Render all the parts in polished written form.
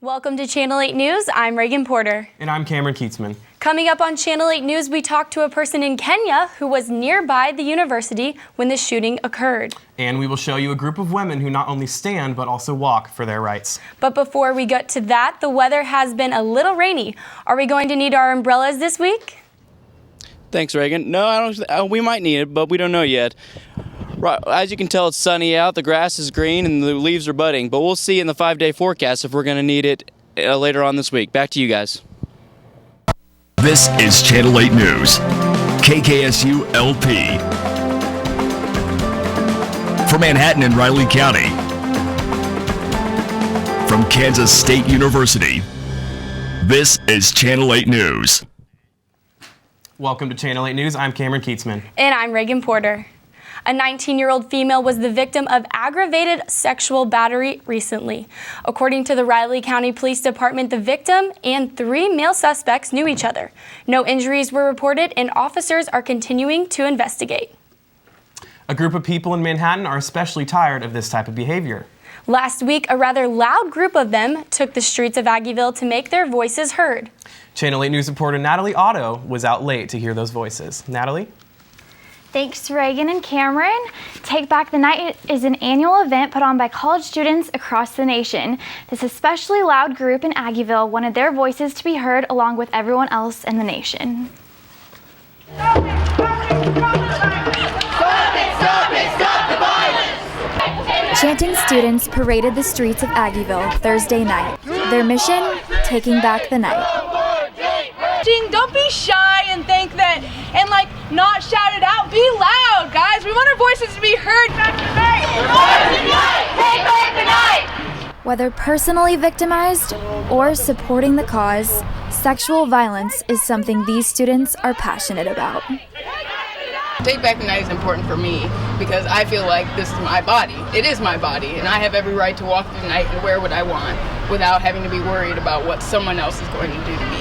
Welcome to Channel 8 News. I'm Reagan Porter. And I'm Cameron Keatsman. Coming up on Channel 8 News, we talked to a person in Kenya who was nearby the university when the shooting occurred. And we will show you a group of women who not only stand but also walk for their rights. But before we get to that, the weather has been a little rainy. Are we going to need our umbrellas this week? Thanks, Reagan. No, I don't. We might need it, but we don't know yet. Right, as you can tell, it's sunny out, the grass is green, and the leaves are budding. But we'll see in the 5-day forecast if we're going to need it later on this week. Back to you guys. This is Channel 8 News, KKSU LP. From Manhattan and Riley County. From Kansas State University. This is Channel 8 News. Welcome to Channel 8 News. I'm Cameron Keatsman. And I'm Reagan Porter. A 19-year-old female was the victim of aggravated sexual battery recently. According to the Riley County Police Department, the victim and 3 male suspects knew each other. No injuries were reported, and officers are continuing to investigate. A group of people in Manhattan are especially tired of this type of behavior. Last week, a rather loud group of them took the streets of Aggieville to make their voices heard. Channel 8 News reporter Natalie Otto was out late to hear those voices. Natalie? Thanks, Reagan and Cameron. Take Back the Night is an annual event put on by college students across the nation. This especially loud group in Aggieville wanted their voices to be heard along with everyone else in the nation. Stop the violence! Chanting students paraded the streets of Aggieville Thursday night. Their mission, taking back the night. Don't be shy and think that, and not shout it out. Be loud, guys. We want our voices to be heard. Take back the night! Whether personally victimized or supporting the cause, sexual violence is something these students are passionate about. Take Back the Night is important for me because I feel like this is my body. It is my body, and I have every right to walk through the night and wear what I want without having to be worried about what someone else is going to do to me.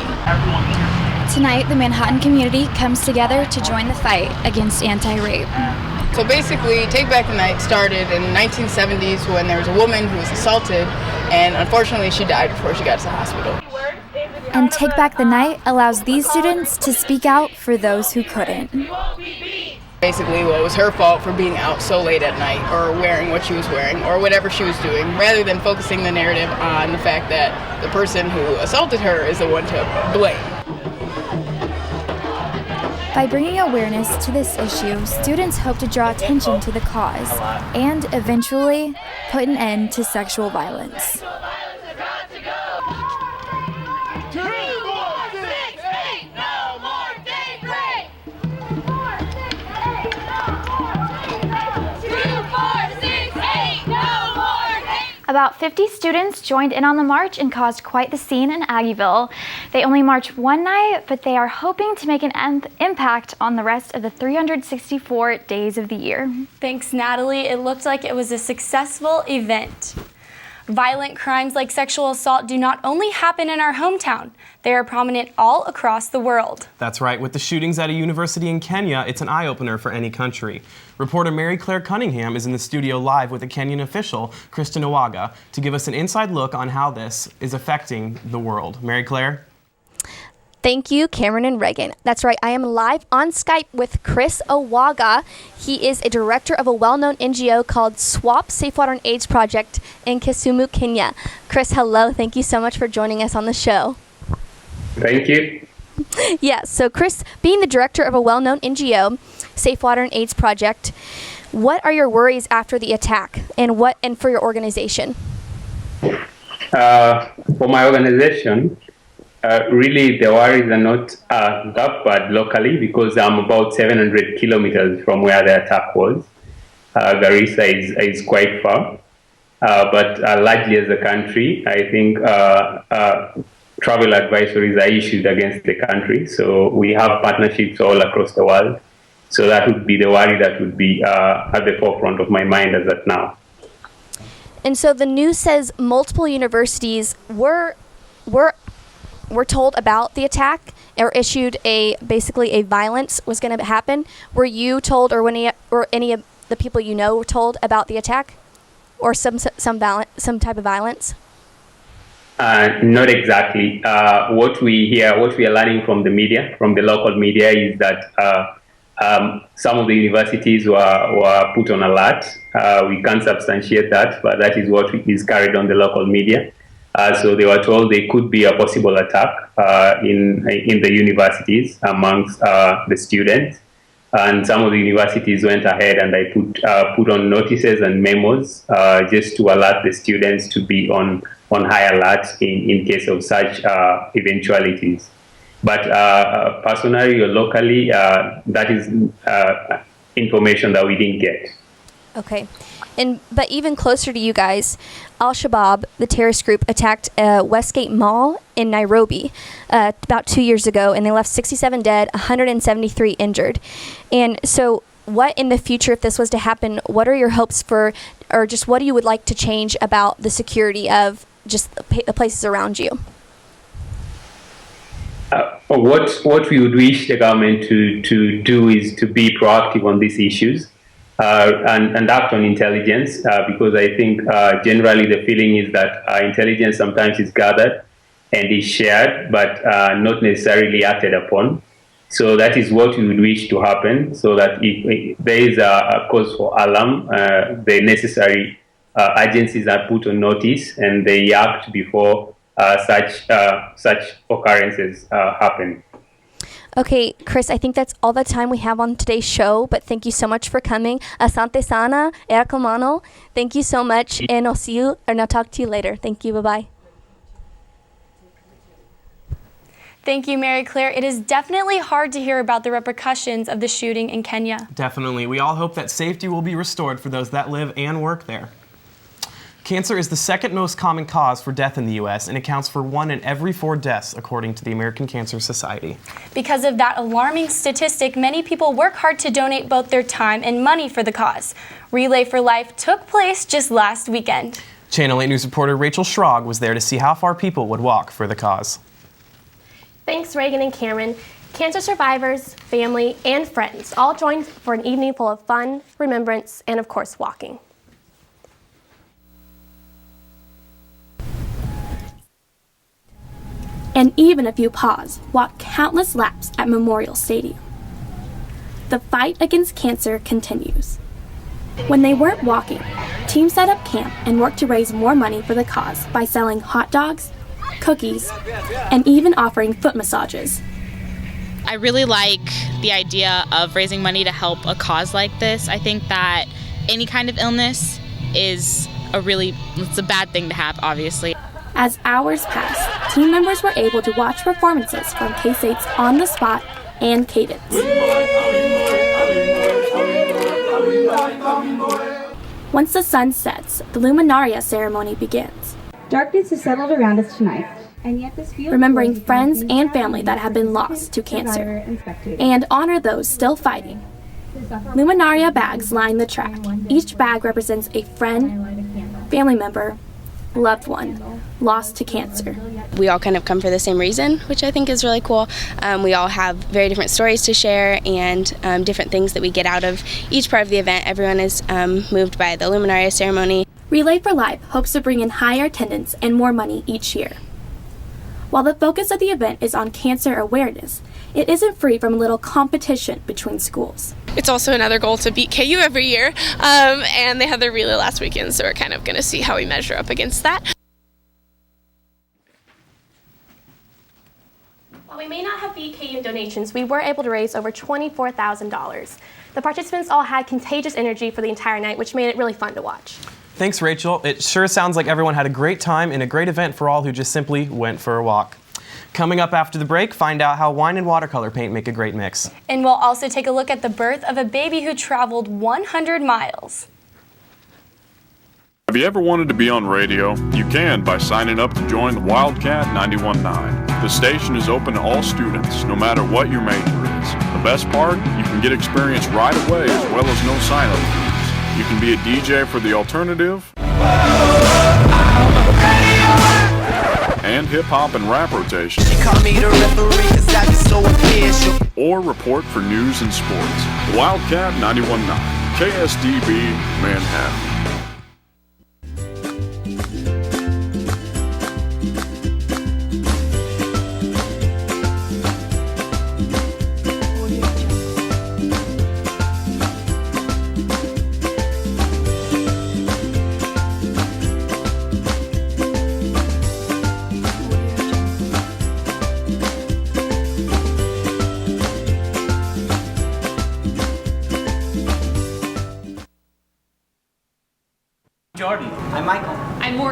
Tonight, the Manhattan community comes together to join the fight against anti-rape. So basically, Take Back the Night started in the 1970s when there was a woman who was assaulted, and unfortunately she died before she got to the hospital. And Take Back the Night allows these students to speak out for those who couldn't. Basically, well, it was her fault for being out so late at night or wearing what she was wearing or whatever she was doing, rather than focusing the narrative on the fact that the person who assaulted her is the one to blame. By bringing awareness to this issue, students hope to draw attention to the cause and eventually put an end to sexual violence. About 50 students joined in on the march and caused quite the scene in Aggieville. They only marched one night, but they are hoping to make an impact on the rest of the 364 days of the year. Thanks, Natalie. It looked like it was a successful event. Violent crimes like sexual assault do not only happen in our hometown, they are prominent all across the world. That's right. With the shootings at a university in Kenya, it's an eye-opener for any country. Reporter Mary Claire Cunningham is in the studio live with a Kenyan official, Kristen Owaga, to give us an inside look on how this is affecting the world. Mary Claire? Thank you, Cameron and Reagan. That's right, I am live on Skype with Chris Owaga. He is a director of a well-known NGO called SWAP Safe Water and AIDS Project in Kisumu, Kenya. Chris, hello. Thank you so much for joining us on the show. Thank you. Yeah, so Chris, being the director of a well-known NGO, Safe Water and AIDS Project, what are your worries after the attack and for your organization? For my organization, really, the worries are not that bad locally because I'm about 700 kilometers from where the attack was. Garissa is quite far. But largely as a country, I think travel advisories are issued against the country. So we have partnerships all across the world. So that would be the worry that would be at the forefront of my mind as of now. And so the news says multiple universities were told about the attack or issued basically a violence was going to happen. Were you told, or any of the people you know were told about the attack, or some type of violence? Not exactly. What we are learning from the media, from the local media, is that some of the universities were put on alert. We can't substantiate that, but that is what is carried on the local media. So they were told there could be a possible attack in the universities amongst the students. And some of the universities went ahead and they put on notices and memos just to alert the students to be on high alert in case of such eventualities. But personally or locally, that is information that we didn't get. Okay. But even closer to you guys, Al-Shabaab, the terrorist group, attacked Westgate Mall in Nairobi about 2 years ago, and they left 67 dead, 173 injured. And so what in the future, if this was to happen, what are your hopes for, or just what do you would like to change about the security of just the places around you? What we would wish the government to do is to be proactive on these issues. And act on intelligence, because I think generally the feeling is that intelligence sometimes is gathered and is shared, but not necessarily acted upon. So that is what we would wish to happen, so that if there is a cause for alarm, the necessary agencies are put on notice and they act before such occurrences happen. Okay, Chris, I think that's all the time we have on today's show, but thank you so much for coming. Asante sana, Erkamano. Thank you so much, and I'll see you, and I'll talk to you later. Thank you, bye-bye. Thank you, Mary Claire. It is definitely hard to hear about the repercussions of the shooting in Kenya. Definitely. We all hope that safety will be restored for those that live and work there. Cancer is the second most common cause for death in the U.S. and accounts for 1 in every 4 deaths, according to the American Cancer Society. Because of that alarming statistic, many people work hard to donate both their time and money for the cause. Relay for Life took place just last weekend. Channel 8 News reporter Rachel Schrog was there to see how far people would walk for the cause. Thanks, Reagan and Cameron. Cancer survivors, family, and friends all joined for an evening full of fun, remembrance, and of course, walking. And even if you pause, walk countless laps at Memorial Stadium. The fight against cancer continues. When they weren't walking, teams set up camp and worked to raise more money for the cause by selling hot dogs, cookies, and even offering foot massages. I really like the idea of raising money to help a cause like this. I think that any kind of illness is it's a bad thing to have, obviously. As hours passed, team members were able to watch performances from K-State's On the Spot and Cadence. Once the sun sets, the Luminaria ceremony begins. Darkness has settled around us tonight, and yet this feels remembering friends and family that have been lost to cancer, and honor those still fighting. Luminaria bags line the track. Each bag represents a friend, family member, loved one, lost to cancer. We all kind of come for the same reason, which I think is really cool. We all have very different stories to share and different things that we get out of each part of the event. Everyone is moved by the Luminaria ceremony. Relay for Life hopes to bring in higher attendance and more money each year. While the focus of the event is on cancer awareness, it isn't free from a little competition between schools. It's also another goal to beat KU every year, and they had their relay last weekend, so we're kind of going to see how we measure up against that. While we may not have beat KU in donations, we were able to raise over $24,000. The participants all had contagious energy for the entire night, which made it really fun to watch. Thanks, Rachel. It sure sounds like everyone had a great time and a great event for all who just simply went for a walk. Coming up after the break, find out how wine and watercolor paint make a great mix. And we'll also take a look at the birth of a baby who traveled 100 miles. Have you ever wanted to be on radio? You can by signing up to join the Wildcat 91.9. The station is open to all students, no matter what your major is. The best part, you can get experience right away as well as no sign-up fees. You can be a DJ for the alternative and hip-hop and rap rotation, or report for news and sports. Wildcat 91.9, KSDB, Manhattan.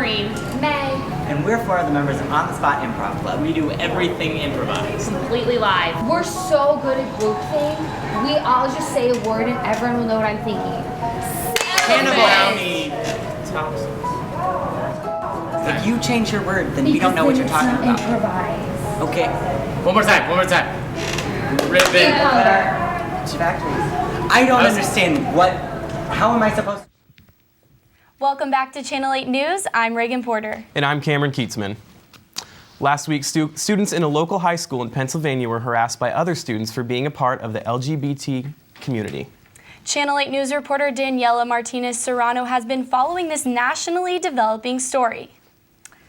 Maureen. Meg. And we're four of the members of On the Spot Improv Club. We do everything improvised. Completely live. We're so good at group thing. We all just say a word and everyone will know what I'm thinking. Hannah Brownie Thompson. If you change your word, then we don't know what you're talking about. Improvise. Okay. One more time. Ribbon. Factories. I don't understand how am I supposed to? Welcome back to Channel 8 News. I'm Reagan Porter. And I'm Cameron Keatsman. Last week, students in a local high school in Pennsylvania were harassed by other students for being a part of the LGBT community. Channel 8 News reporter Daniela Martinez Serrano has been following this nationally developing story.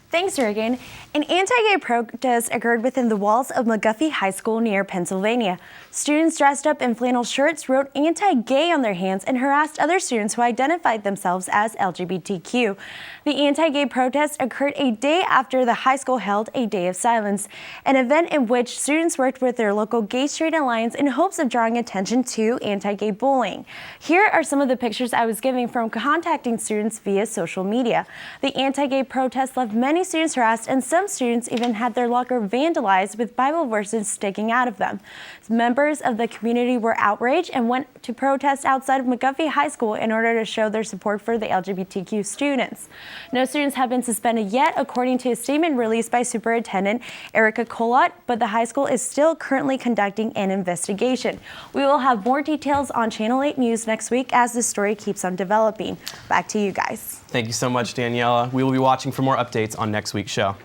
Thanks, Reagan. An anti-gay protest occurred within the walls of McGuffey High School near Pennsylvania. Students dressed up in flannel shirts wrote anti-gay on their hands and harassed other students who identified themselves as LGBTQ. The anti-gay protest occurred a day after the high school held a Day of Silence, an event in which students worked with their local Gay Straight Alliance in hopes of drawing attention to anti-gay bullying. Here are some of the pictures I was giving from contacting students via social media. The anti-gay protest left many students harassed, and some students even had their locker vandalized with Bible verses sticking out of them. Members of the community were outraged and went to protest outside of McGuffey High School in order to show their support for the LGBTQ students. No students have been suspended yet, according to a statement released by Superintendent Erica Colott, but the high school is still currently conducting an investigation. We will have more details on Channel 8 News next week as the story keeps on developing. Back to you guys. Thank you so much, Daniela. We will be watching for more updates on next week's show.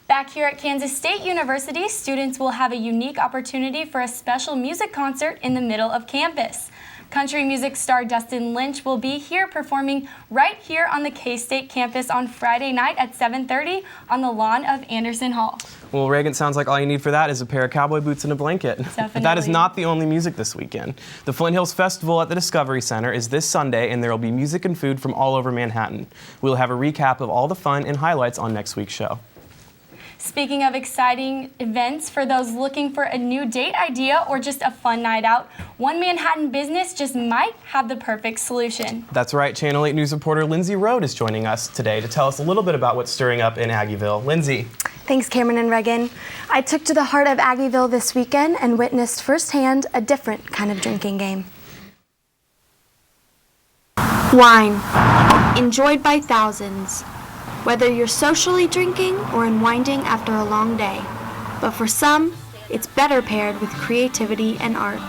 Back here at Kansas State University, students will have a unique opportunity for a special music concert in the middle of campus. Country music star Dustin Lynch will be here performing right here on the K-State campus on Friday night at 7:30 on the lawn of Anderson Hall. Well, Reagan, sounds like all you need for that is a pair of cowboy boots and a blanket. Definitely. But that is not the only music this weekend. The Flint Hills Festival at the Discovery Center is this Sunday, and there will be music and food from all over Manhattan. We'll have a recap of all the fun and highlights on next week's show. Speaking of exciting events for those looking for a new date idea or just a fun night out, one Manhattan business just might have the perfect solution. That's right. Channel 8 News reporter Lindsay Rode is joining us today to tell us a little bit about what's stirring up in Aggieville. Lindsay. Thanks, Cameron and Reagan. I took to the heart of Aggieville this weekend and witnessed firsthand a different kind of drinking game. Wine, enjoyed by thousands. Whether you're socially drinking or unwinding after a long day. But for some, it's better paired with creativity and art.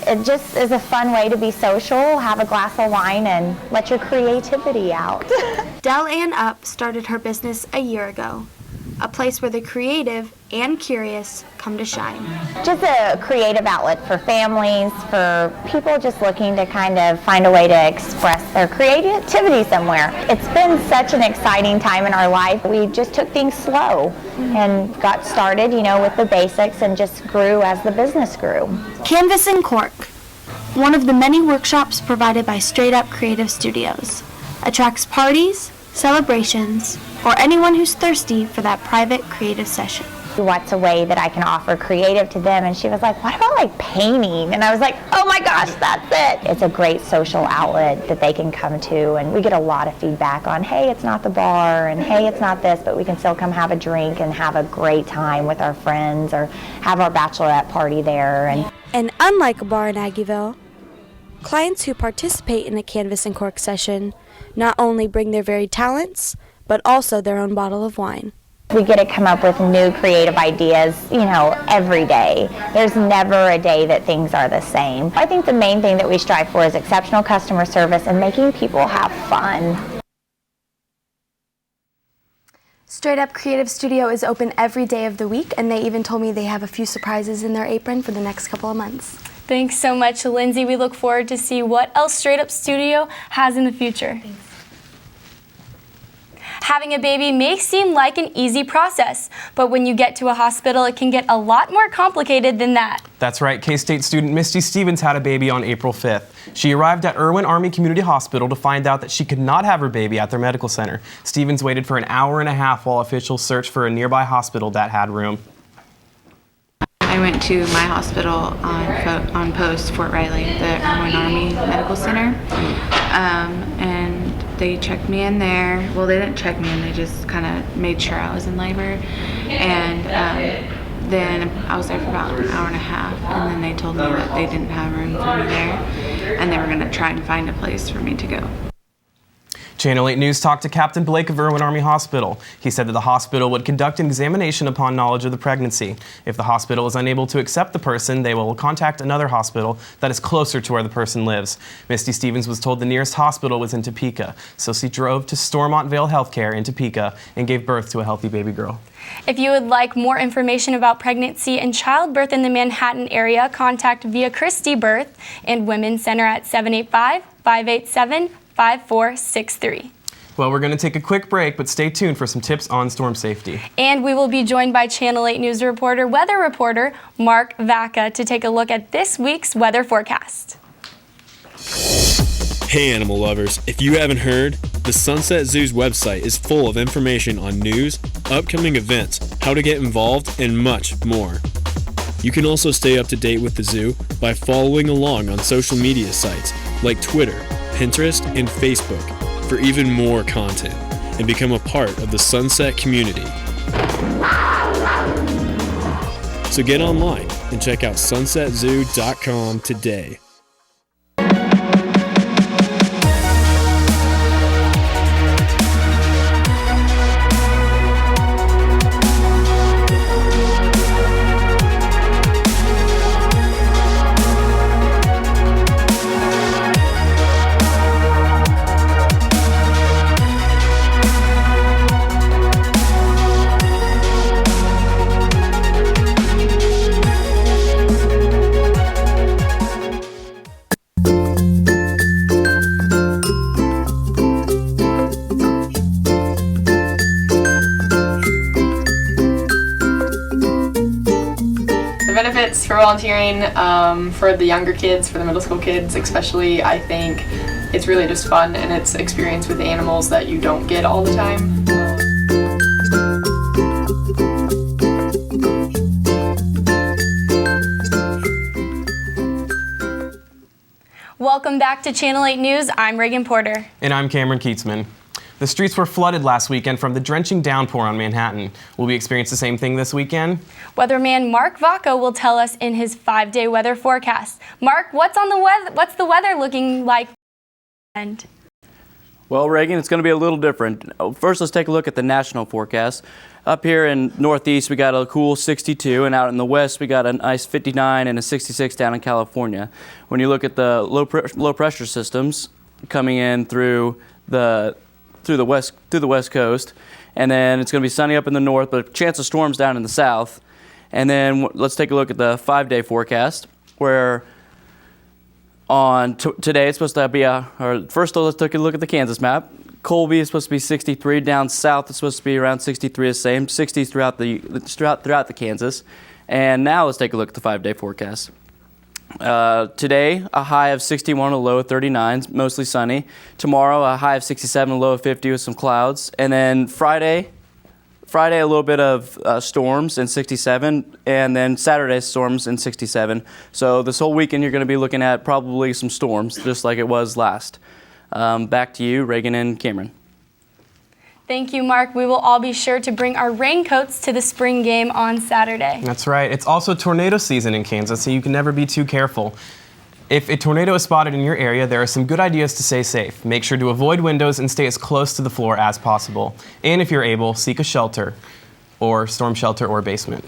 It just is a fun way to be social, have a glass of wine, and let your creativity out. Del Ann Up started her business a year ago, a place where the creative and curious come to shine. Just a creative outlet for families, for people just looking to kind of find a way to express their creativity somewhere. It's been such an exciting time in our life. We just took things slow and got started, with the basics and just grew as the business grew. Canvas and Cork, one of the many workshops provided by Straight Up Creative Studios, attracts parties, celebrations, or anyone who's thirsty for that private creative session. What's a way that I can offer creative to them? And she was like, what about painting? And I was like, oh my gosh, that's it. It's a great social outlet that they can come to, and we get a lot of feedback on, hey, it's not the bar, and hey, it's not this, but we can still come have a drink and have a great time with our friends or have our bachelorette party there. And unlike a bar in Aggieville, clients who participate in a Canvas and Cork session not only bring their varied talents, but also their own bottle of wine. We get to come up with new creative ideas, every day. There's never a day that things are the same. I think the main thing that we strive for is exceptional customer service and making people have fun. Straight Up Creative Studio is open every day of the week, and they even told me they have a few surprises in their apron for the next couple of months. Thanks so much, Lindsay. We look forward to see what else Straight Up Studio has in the future. Thanks. Having a baby may seem like an easy process, but when you get to a hospital, it can get a lot more complicated than that. That's right. K-State student Misty Stevens had a baby on April 5th. She arrived at Irwin Army Community Hospital to find out that she could not have her baby at their medical center. Stevens waited for an hour and a half while officials searched for a nearby hospital that had room. I went to my hospital on post, Fort Riley, the Irwin Army Medical Center, and they checked me in there. Well, they didn't check me in, they just kind of made sure I was in labor. And then I was there for about an hour and a half, and then they told me that they didn't have room for me there, and they were going to try and find a place for me to go. Channel 8 News talked to Captain Blake of Irwin Army Hospital. He said that the hospital would conduct an examination upon knowledge of the pregnancy. If the hospital is unable to accept the person, they will contact another hospital that is closer to where the person lives. Misty Stevens was told the nearest hospital was in Topeka, so she drove to Stormont Vale Healthcare in Topeka and gave birth to a healthy baby girl. If you would like more information about pregnancy and childbirth in the Manhattan area, contact Via Christi Birth and Women's Center at 785-587-5463. Well, we're going to take a quick break, but stay tuned for some tips on storm safety. And we will be joined by Channel 8 News weather reporter Mark Vaca to take a look at this week's weather forecast. Hey animal lovers, if you haven't heard, the Sunset Zoo's website is full of information on news, upcoming events, how to get involved, and much more. You can also stay up to date with the zoo by following along on social media sites like Twitter, Pinterest, and Facebook for even more content and become a part of the Sunset community. So get online and check out sunsetzoo.com today. Benefits for volunteering for the younger kids, for the middle school kids especially, I think it's really just fun and it's experience with animals that you don't get all the time. Welcome back to Channel 8 News. I'm Reagan Porter. And I'm Cameron Keatsman. The streets were flooded last weekend from the drenching downpour on Manhattan. Will we experience the same thing this weekend? Weatherman Mark Vaca will tell us in his 5-day weather forecast. Mark, what's the weather looking like? Well, Reagan, it's going to be a little different. First, let's take a look at the national forecast. Up here in Northeast, we got a cool 62, and out in the West, we got a nice 59 and a 66 down in California. When you look at the low pressure systems coming in through the West Coast, and then it's going to be sunny up in the north, but a chance of storms down in the south. And then let's take a look at the 5-day forecast, where on today it's supposed to be first let's take a look at the Kansas map. Colby is supposed to be 63, down south it's supposed to be around 63, the same 60s throughout the Kansas. And now let's take a look at the 5-day forecast. Today, a high of 61, a low of 39, mostly sunny. Tomorrow, a high of 67, a low of 50 with some clouds. And then Friday, a little bit of storms in 67, and then Saturday, storms in 67. So this whole weekend, you're going to be looking at probably some storms, just like it was last. Back to you, Reagan and Cameron. Thank you, Mark. We will all be sure to bring our raincoats to the spring game on Saturday. That's right. It's also tornado season in Kansas, so you can never be too careful. If a tornado is spotted in your area, there are some good ideas to stay safe. Make sure to avoid windows and stay as close to the floor as possible. And if you're able, seek a shelter, or storm shelter or basement.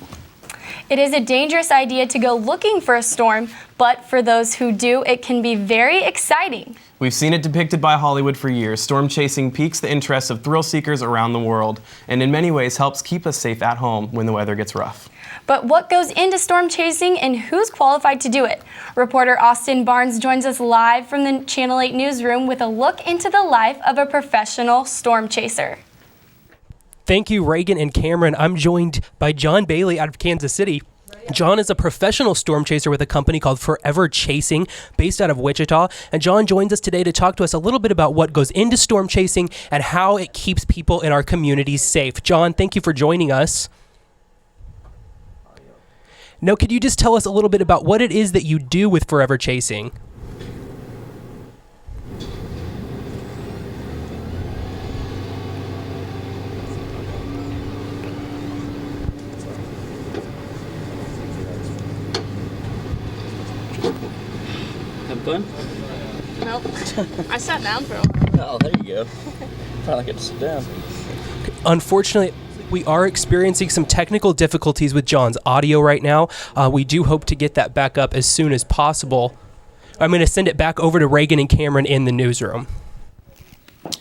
It is a dangerous idea to go looking for a storm, but for those who do, it can be very exciting. We've seen it depicted by Hollywood for years. Storm chasing piques the interest of thrill seekers around the world, and in many ways helps keep us safe at home when the weather gets rough. But what goes into storm chasing and who's qualified to do it? Reporter Austin Barnes joins us live from the Channel 8 newsroom with a look into the life of a professional storm chaser. Thank you, Reagan and Cameron. I'm joined by John Bailey out of Kansas City. John is a professional storm chaser with a company called Forever Chasing, based out of Wichita. And John joins us today to talk to us a little bit about what goes into storm chasing and how it keeps people in our communities safe. John, thank you for joining us. Now, could you just tell us a little bit about what it is that you do with Forever Chasing? fun? Nope. I sat down for a while. Oh, there you go. Finally get to sit down. Unfortunately, we are experiencing some technical difficulties with John's audio right now. We do hope to get that back up as soon as possible. I'm going to send it back over to Reagan and Cameron in the newsroom.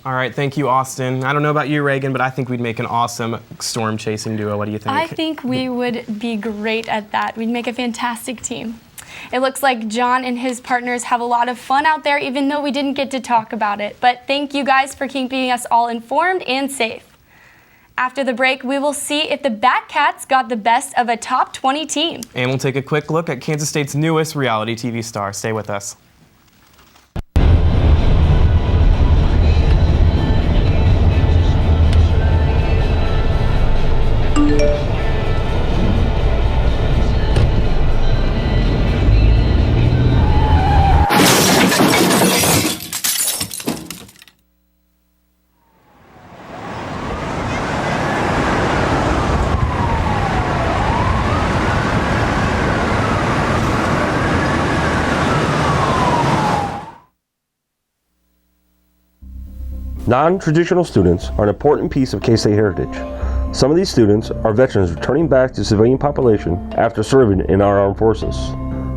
All right, thank you, Austin. I don't know about you, Reagan, but I think we'd make an awesome storm chasing duo. What do you think? I think we would be great at that. We'd make a fantastic team. It looks like John and his partners have a lot of fun out there, even though we didn't get to talk about it. But thank you guys for keeping us all informed and safe. After the break, we will see if the Batcats got the best of a top 20 team. And we'll take a quick look at Kansas State's newest reality TV star. Stay with us. Non-traditional students are an important piece of K-State heritage. Some of these students are veterans returning back to the civilian population after serving in our armed forces.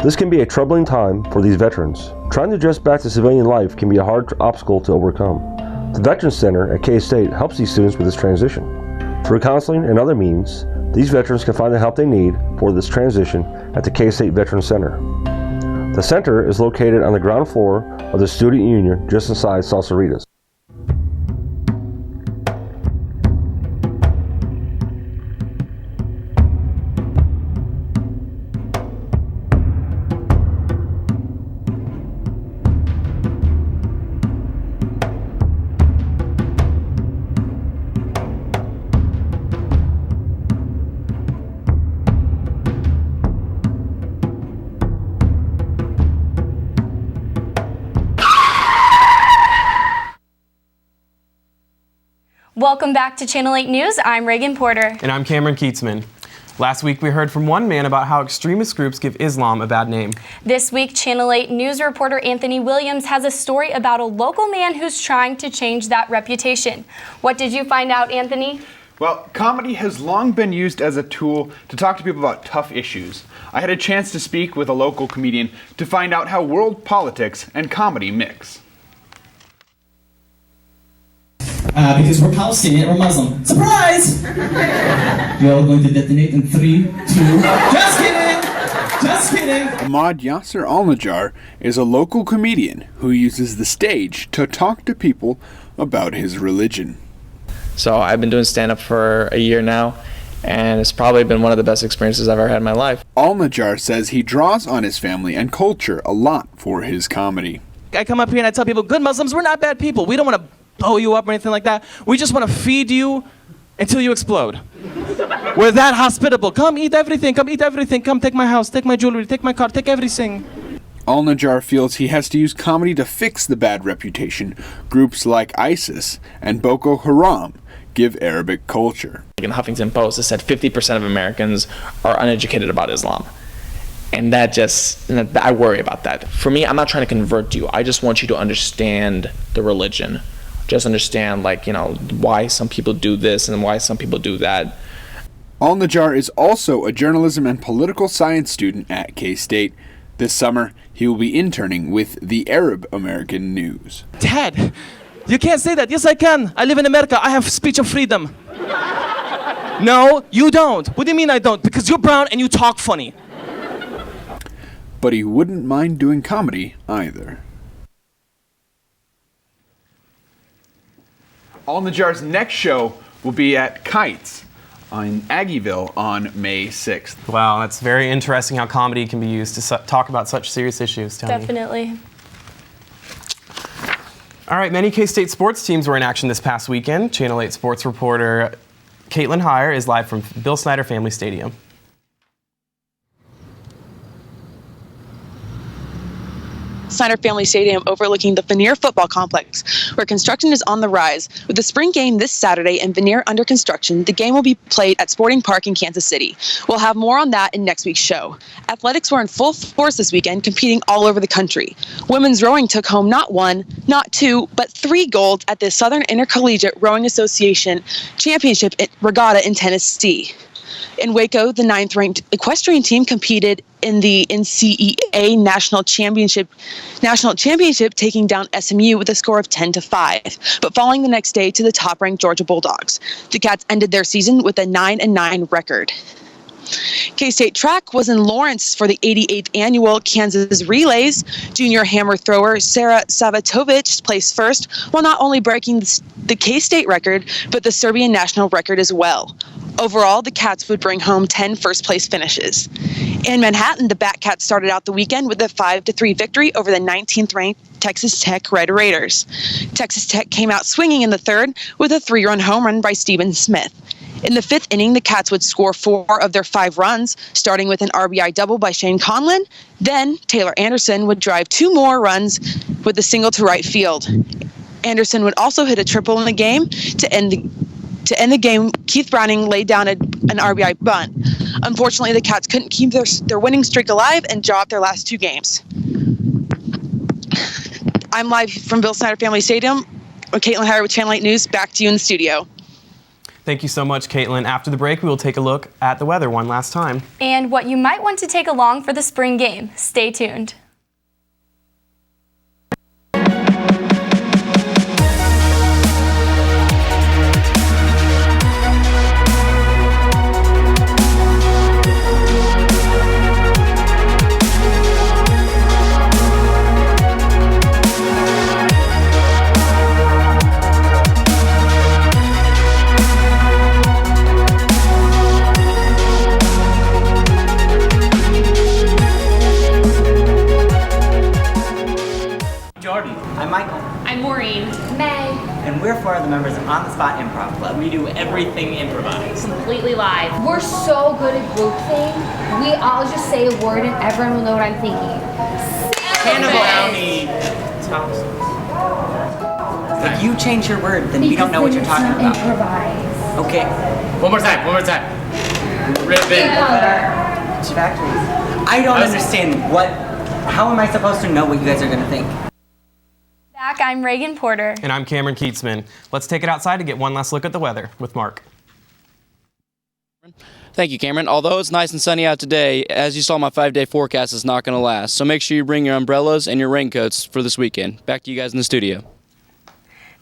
This can be a troubling time for these veterans. Trying to adjust back to civilian life can be a hard obstacle to overcome. The Veterans Center at K-State helps these students with this transition. Through counseling and other means, these veterans can find the help they need for this transition at the K-State Veterans Center. The center is located on the ground floor of the Student Union just inside Salsaritas. Welcome back to Channel 8 News. I'm Reagan Porter. And I'm Cameron Keatsman. Last week, we heard from one man about how extremist groups give Islam a bad name. This week, Channel 8 News reporter Anthony Williams has a story about a local man who's trying to change that reputation. What did you find out, Anthony? Well, comedy has long been used as a tool to talk to people about tough issues. I had a chance to speak with a local comedian to find out how world politics and comedy mix. Because we're Palestinian or Muslim. Surprise! You're all going to detonate in 3, 2... Just kidding! Just kidding! Ahmad Yasser Al-Najjar is a local comedian who uses the stage to talk to people about his religion. So I've been doing stand-up for a year now, and it's probably been one of the best experiences I've ever had in my life. Al-Najjar says he draws on his family and culture a lot for his comedy. I come up here and I tell people, good Muslims, we're not bad people. We don't want to blow you up or anything like that. We just want to feed you until you explode. We're that hospitable. Come eat everything. Come eat everything. Come take my house, take my jewelry, take my car, take everything. Al-Najjar feels he has to use comedy to fix the bad reputation groups like ISIS and Boko Haram give Arabic culture. In the Huffington Post, it said 50% of Americans are uneducated about Islam. And I worry about that. For me, I'm not trying to convert you. I just want you to understand the religion. Just understand, why some people do this and why some people do that. Al-Najjar is also a journalism and political science student at K-State. This summer, he will be interning with the Arab American News. Dad, you can't say that. Yes, I can. I live in America. I have speech of freedom. No, you don't. What do you mean I don't? Because you're brown and you talk funny. But he wouldn't mind doing comedy either. Al-Najjar's next show will be at Kites in Aggieville on May 6th. Wow, that's very interesting how comedy can be used to talk about such serious issues, Tony. Definitely. All right, many K-State sports teams were in action this past weekend. Channel 8 sports reporter Caitlin Heyer is live from Bill Snyder Family Stadium. Snyder Family Stadium overlooking the Veneer Football Complex, where construction is on the rise. With the spring game this Saturday and Veneer under construction, the game will be played at Sporting Park in Kansas City. We'll have more on that in next week's show. Athletics were in full force this weekend, competing all over the country. Women's rowing took home not 1, not 2, but 3 golds at the Southern Intercollegiate Rowing Association Championship Regatta in Tennessee. In Waco, the 9th-ranked equestrian team competed in the NCEA National Championship, taking down SMU with a score of 10-5, but falling the next day to the top-ranked Georgia Bulldogs. The Cats ended their season with a 9-9 record. K-State track was in Lawrence for the 88th annual Kansas Relays. Junior hammer thrower Sarah Savatovic placed first, while not only breaking the K-State record, but the Serbian national record as well. Overall, the Cats would bring home 10 first-place finishes. In Manhattan, the Batcats started out the weekend with a 5-3 victory over the 19th-ranked Texas Tech Red Raiders. Texas Tech came out swinging in the third with a 3-run home run by Stephen Smith. In the 5th inning, the Cats would score 4 of their 5 runs, starting with an RBI double by Shane Conlon. Then, Taylor Anderson would drive 2 more runs with a single to right field. Anderson would also hit a triple in the game to end the game. Keith Browning laid down an RBI bunt. Unfortunately, the Cats couldn't keep their winning streak alive and draw up their last 2 games. I'm live from Bill Snyder Family Stadium. Caitlin Hire with Channel 8 News. Back to you in the studio. Thank you so much, Caitlin. After the break, we will take a look at the weather one last time. And what you might want to take along for the spring game. Stay tuned. We're 4 of the members of On the Spot Improv Club. We do everything improvised. Completely live. We're so good at group thing. We all just say a word and everyone will know what I'm thinking. Brownie. If you change your word, then we don't know what you're talking about. Improvise. Okay. One more time. Ribbon. Factories. I don't understand how am I supposed to know what you guys are gonna think? Back, I'm Reagan Porter. And I'm Cameron Keatsman. Let's take it outside to get one last look at the weather with Mark. Thank you, Cameron. Although it's nice and sunny out today, as you saw, my 5-day forecast is not going to last. So make sure you bring your umbrellas and your raincoats for this weekend. Back to you guys in the studio.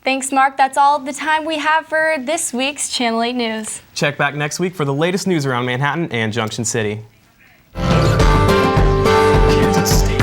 Thanks, Mark. That's all the time we have for this week's Channel 8 News. Check back next week for the latest news around Manhattan and Junction City. Kansas State.